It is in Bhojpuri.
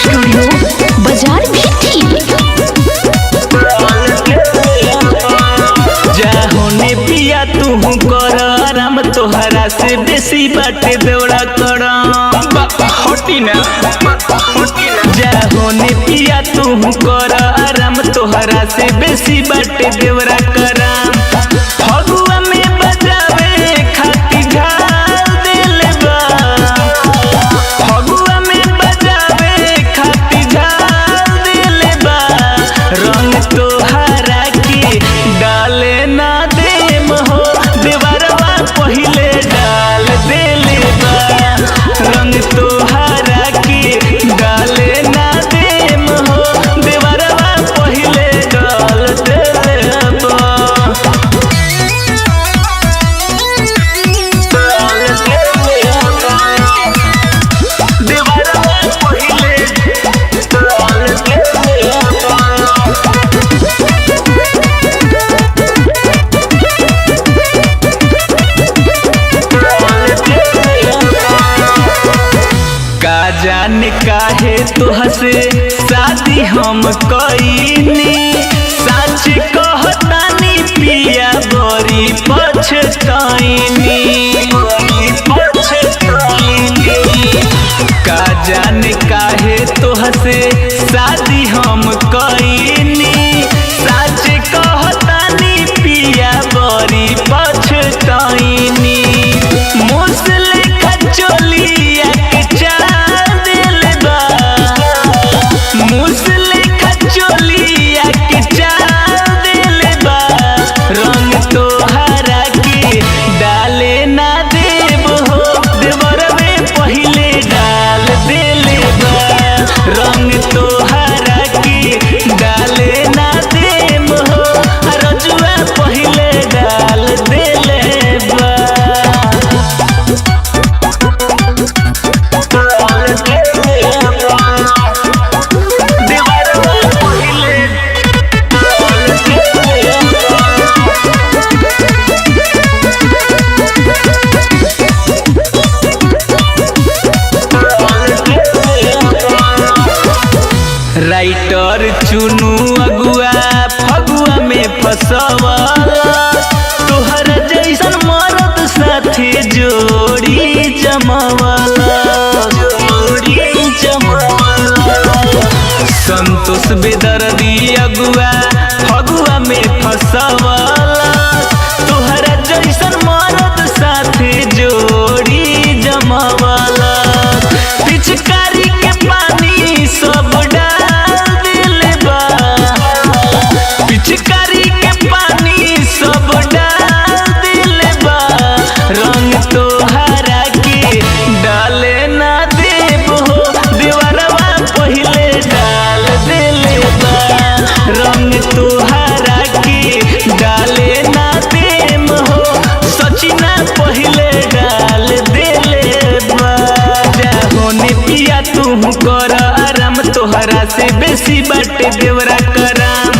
स्टूडियो बाजार भी थी। जाहोने पिया तू कर आराम तोहरा से बेसी बाटे दौड़ा कर हटी ना जाहोने पिया तू कर आराम तोहरा से बेसी बाटे देवरा कराम फगुआ में बजावे खाती ढाल देले बा फगुआ में बजावे खाती ढाल देले बा रंग तोहरा के डाले ना देम हो देवरवा पहिले डाल देले बा रंग तोहरा के डाले ना देम हो देवरवा पहिले डाल देले बा का जाने काहे तोहसे शादी हम कईनी सच कहतानी पिया बड़ी पछताईनी का जाने काहे तोहसे शादी हम कईनी सच कहतानी पिया बड़ी पछताईनी मुसले खचोलिया के चाल देले बा मुसले खचोलिया के चाल देले बा रंग तोहरा के डाले ना देब हो देवरवे पहिले डाल देले बा रंग तोहरा के डाले ना देब हो रजुआ पहिले डाल देले बा राइटर चुनू अगुआ फगुआ में फसवाला तोहरा जैसन मरद साथे जोड़ी जमावाला संतोष बेदर्दी अगुआ फगुआ में फसवाला तोहरा जैसन मरद साथे जोड़ी जमावाला पिचकारी के पानी सब पिचकारी के पानी सब डाल दिले बा रंग तोहरा के डाले ना देब हो देवरवा पहिले डाल दिले बा रंग तोहरा के डाले ना देम हो सचिना पहिले डाल दिले बा जाहोने पिया तू कर आराम तोहरा से बेसी बाटे देवरा कराम